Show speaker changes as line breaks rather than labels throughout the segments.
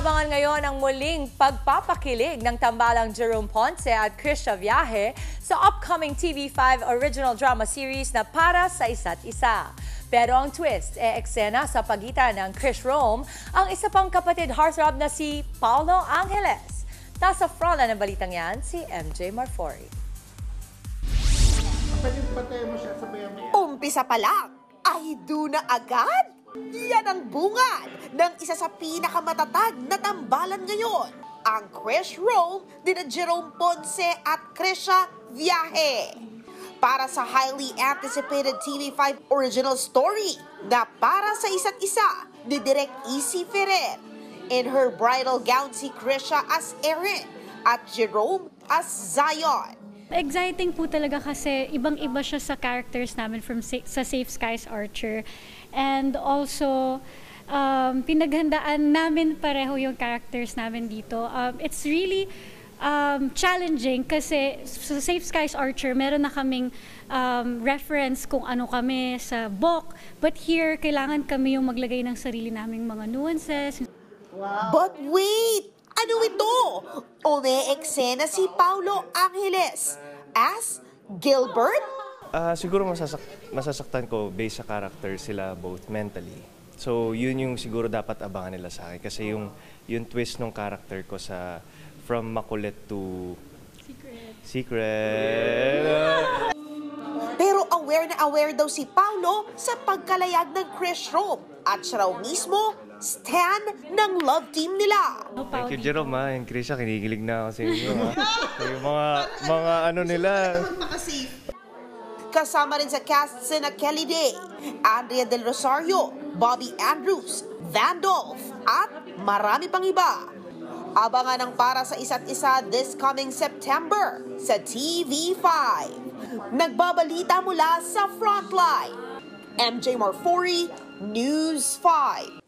Aabangan ngayon ang muling pagpapakilig ng tambalang Jerome Ponce at Krisha Viaje sa upcoming TV5 original drama series na Para sa Isa't Isa. Pero ang twist, eksena sa pagitan ng Krish Rome, ang isa pang kapatid heartthrob na si Paulo Angeles. Nasa frontline ng balitang yan, si MJ Marfori.
Umpisa pa lang, ay doon na agad? Yan ang bungad ng isa sa pinakamatatag na tambalan ngayon, ang Krish Rome ni Jerome Ponce at Krisha Viaje. Para sa highly anticipated TV5 original story na Para sa Isa't Isa ni Direk Isi Ferrer. In her bridal gown si Krisha as Erin at Jerome as Zion.
Exciting po talaga kasi ibang-iba siya sa characters namin sa Safe Skies Archer. And also, pinaghandaan namin pareho yung characters namin dito. It's really challenging kasi sa Safe Skies Archer, meron na kaming reference kung ano kami sa book. But here, kailangan kami yung maglagay ng sarili naming mga nuances.
Wow. But wait! Ano ito? Ume-eksena si Paulo Angeles as Gilbert?
Siguro masasaktan ko based sa character sila both mentally. So yun yung siguro dapat abangan nila sa akin. Kasi yung twist ng character ko sa from makulit to secret.
Pero aware na aware daw si Paulo sa pagkalayag ng Krish Rome at siya raw mismo stan ng love team nila.
Thank you, Jerome, and Krisha, kinikilig na ako sa inyo. Yung mga ano nila.
Kasama rin sa cast sina Kelly Day, Andrea Del Rosario, Bobby Andrews, Vandolph, at marami pang iba. Abangan ang Para sa Isa't Isa this coming September sa TV5. Nagbabalita mula sa Frontline. MJ Marfori, News 5.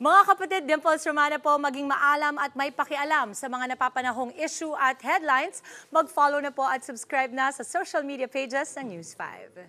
Mga kapatid, Dimples Romana po, maging maalam at may pakialam sa mga napapanahong issue at headlines. Mag-follow na po at subscribe na sa social media pages ng News 5.